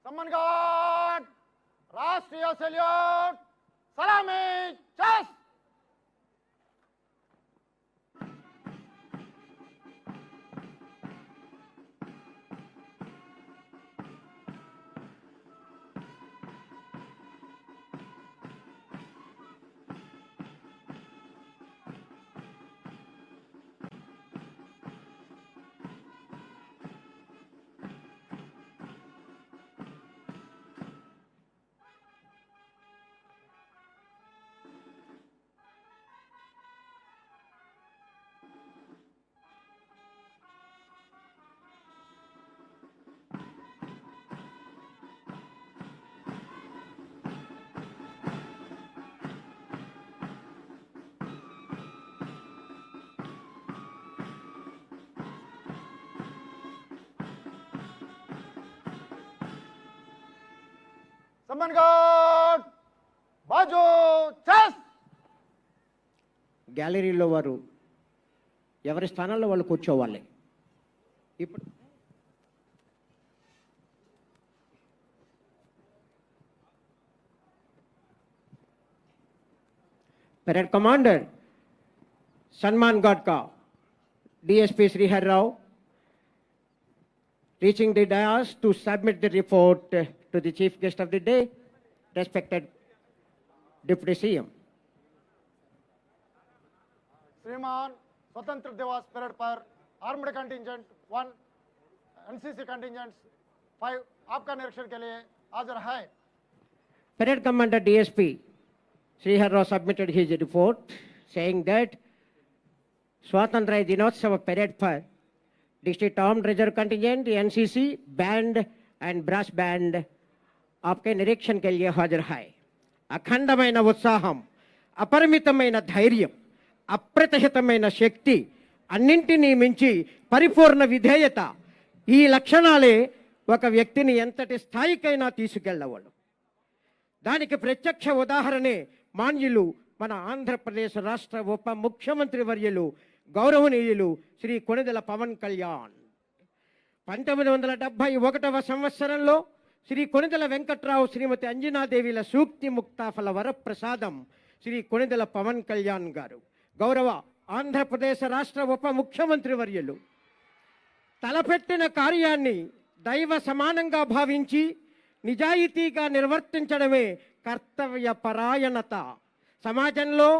Command Guard, Rashtriya Salute, Salami, Chest. Command Guard, Bajo, Chest. గ్యాలరీలో వారు ఎవరి స్థానాల్లో వాళ్ళు కూర్చోవాలి. ఇప్పుడు परेड कमांडर सन्मान गार्ड का DSP Shrihar Rao reaching the dais to submit the report to the chief guest of the day, respected Deputy CM. श्रीमान स्वतंत्र दिवस परेड पर आर्म्ड कंटिंजेंट 1, एनसीसी कंटिंजेंट 5 आपका निरीक्षण के लिए हाजिर है. Parade Commander DSP Srihar Rao submitted his report saying that Swatantra Dinotsava parade for District Armed Reserve Contingent, NCC, band and brass band आपके निरीक्षण के लिए हाजिर है. అఖండమైన ఉత్సాహం, అపరిమితమైన ధైర్యం, అప్రతిహితమైన శక్తి, అన్నింటినీ మించి పరిపూర్ణ విధేయత, ఈ లక్షణాలే ఒక వ్యక్తిని ఎంతటి స్థాయికైనా తీసుకెళ్లవడు. దానికి ప్రత్యక్ష ఉదాహరణే మాన్యులు మన ఆంధ్రప్రదేశ్ రాష్ట్ర ఉప ముఖ్యమంత్రి వర్యులు గౌరవనీయులు శ్రీ కొణిదెల పవన్ కళ్యాణ్. 1971వ సంవత్సరంలో శ్రీ కొణిదెల వెంకట్రావు శ్రీమతి అంజనాదేవిల సూక్తి ముక్తాఫల వరప్రసాదం శ్రీ కొణిదెల పవన్ కళ్యాణ్ గారు గౌరవ ఆంధ్రప్రదేశ్ రాష్ట్ర ఉప ముఖ్యమంత్రి వర్యులు తలపెట్టిన కార్యాన్ని దైవ సమానంగా భావించి నిజాయితీగా నిర్వర్తించడమే కర్తవ్య పరాయణత. సమాజంలో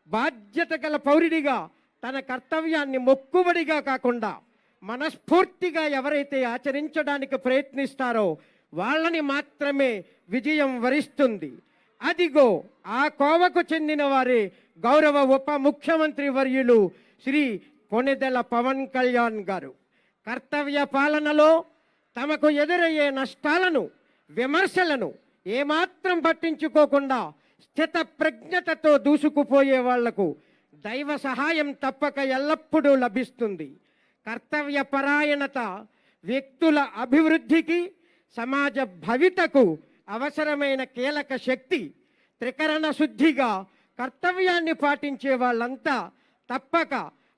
బాధ్యత గల పౌరుడిగా తన కర్తవ్యాన్ని మొక్కుబడిగా కాకుండా మనస్ఫూర్తిగా ఎవరైతే ఆచరించడానికి ప్రయత్నిస్తారో వాళ్ళని మాత్రమే విజయం వరిస్తుంది. అదిగో ఆ కోవకు చెందిన వారే గౌరవ ఉప ముఖ్యమంత్రి వర్యులు శ్రీ కొణిదెల పవన్ కళ్యాణ్ గారు. కర్తవ్య పాలనలో తమకు ఎదురయ్యే నష్టాలను, విమర్శలను ఏమాత్రం పట్టించుకోకుండా స్థిత ప్రజ్ఞతతో దూసుకుపోయే వాళ్లకు దైవ సహాయం తప్పక ఎల్లప్పుడూ లభిస్తుంది. కర్తవ్య పరాయణత వ్యక్తుల అభివృద్ధికి, సమాజ భవితకు అవసరమైన కీలక శక్తి. త్రికరణ శుద్ధిగా కర్తవ్యాన్ని పాటించే వాళ్ళంతా తప్పక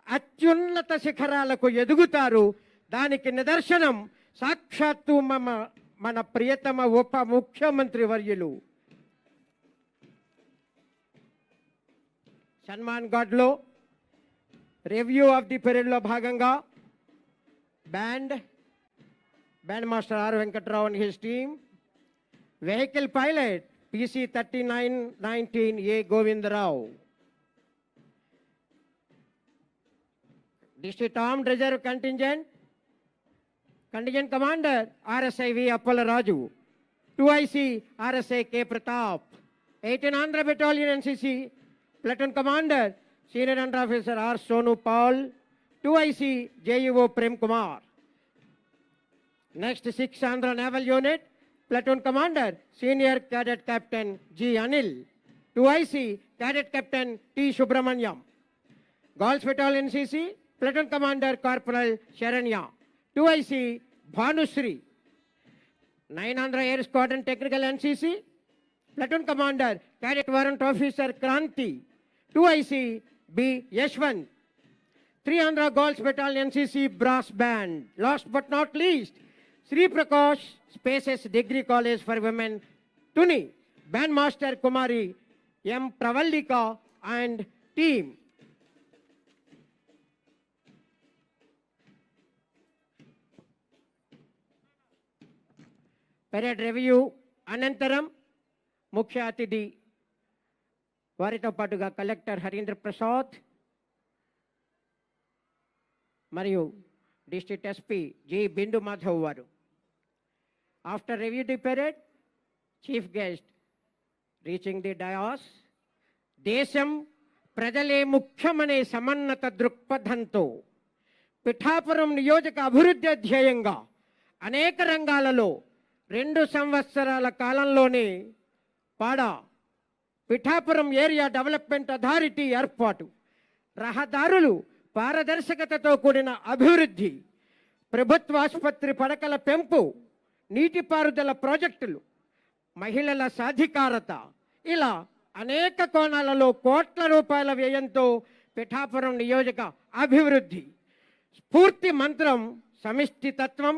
అత్యున్నత శిఖరాలకు ఎదుగుతారు. దానికి నిదర్శనం సాక్షాత్తు మన ప్రియతమ ఉప ముఖ్యమంత్రి వర్యులు. సన్మాన్ గార్డ్లో రివ్యూ ఆఫ్ ది పీరియడ్లో భాగంగా band master R Venkatrao and his team, vehicle pilot PC 3919 A Govindarao, district armed reserve contingent commander RSI V Appalaraju, 2IC RSI K Pratap, 18 Andhra battalion NCC Platoon Commander Senior Under Officer R Sonu Paul, 2IC JUO Prem Kumar. Next 6 Andhra Naval Unit Platoon Commander Senior Cadet Captain G Anil, 2IC Cadet Captain T Subramanyam. Girls Battalion NCC Platoon Commander Corporal Sharanya, 2IC Bhanusri. 9 Andhra Air Squadron Technical NCC Platoon Commander Cadet Warrant Officer Kranti, 2IC B Yashwant. 3 Andhra Girls Battalion NCC Brass Band. Last but not least, Sri Prakash Spaces Degree College for Women, Tuni, Bandmaster Kumari M. Pravallika and team. Parade review అనంతరం ముఖ్య అతిథి వారితో పాటుగా collector Harindra Prasad మరియు district SP G బిందు మాధవ్ వారు. After review the parade, chief guest reaching the dais, దేశం ప్రజలే ముఖ్యమనే సమన్నత దృక్పథంతో పిఠాపురం నియోజక అభివృద్ధి ధ్యేయంగా అనేక రంగాలలో 2 సంవత్సరాల కాలంలోనే పాడా పిఠాపురం ఏరియా డెవలప్మెంట్ అథారిటీ ఏర్పాటు, రహదారులు పారదర్శకతతో కూడిన అభివృద్ధి, ప్రభుత్వ ఆసుపత్రి పడకల పెంపు, నీటిపారుదల ప్రాజెక్టులు, మహిళల సాధికారత, ఇలా అనేక కోణాలలో కోట్ల రూపాయల వ్యయంతో పిఠాపురం నియోజక అభివృద్ధి స్ఫూర్తి మంత్రం సమిష్టి తత్వం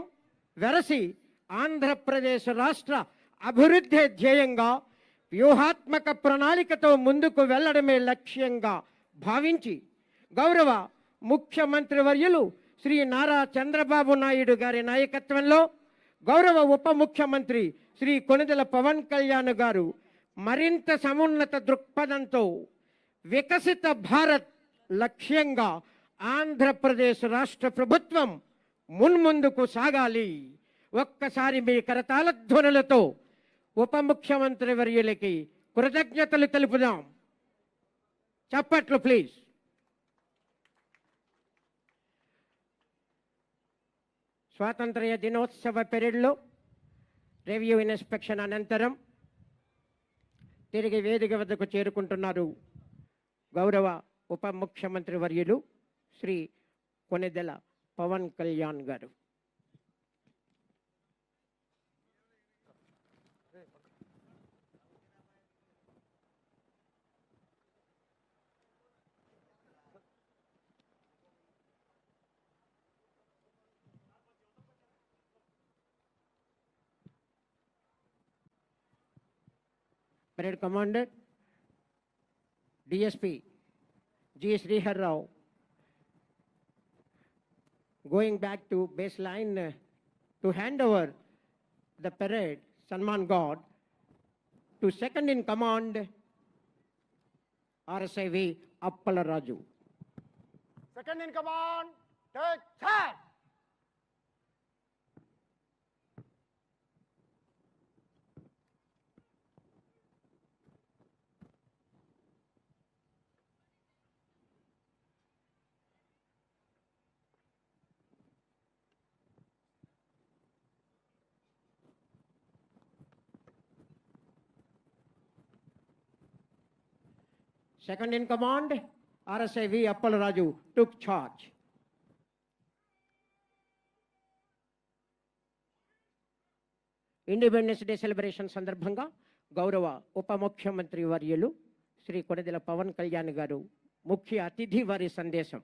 వెరసి ఆంధ్రప్రదేశ్ రాష్ట్ర అభివృద్ధి ధ్యేయంగా వ్యూహాత్మక ప్రణాళికతో ముందుకు వెళ్లడమే లక్ష్యంగా భావించి గౌరవ ముఖ్యమంత్రి వర్యులు శ్రీ నారా చంద్రబాబు నాయుడు గారి నాయకత్వంలో గౌరవ ఉప ముఖ్యమంత్రి శ్రీ కొణిదెల పవన్ కళ్యాణ్ గారు మరింత సమున్నత దృక్పథంతో వికసిత భారత్ లక్ష్యంగా ఆంధ్రప్రదేశ్ రాష్ట్ర ప్రభుత్వం మున్ముందుకు సాగాలి. ఒక్కసారి మీ కరతాళ ధ్వనులతో ఉప ముఖ్యమంత్రి వర్యులకి కృతజ్ఞతలు తెలుపుదాం. చప్పట్లు ప్లీజ్. స్వాతంత్ర్య దినోత్సవ పెరేడ్లో రివ్యూ ఇన్స్పెక్షన్ అనంతరం తిరిగి వేదిక వద్దకు చేరుకుంటున్నారు గౌరవ ఉప ముఖ్యమంత్రి వర్యులు శ్రీ కొణిదెల పవన్ కళ్యాణ్ గారు. Parade Commander DSP G. Srihar Rao going back to baseline to hand over the parade Sanman God to second in command RSIV Appala Raju. Second in command, take charge. Second in command, RSIV Appala Raju took charge. Independence day celebration సందర్భంగా గౌరవ ఉప ముఖ్యమంత్రి వర్యులు శ్రీ కొణిదెల పవన్ కళ్యాణ్ గారు ముఖ్య అతిథి వారి సందేశం.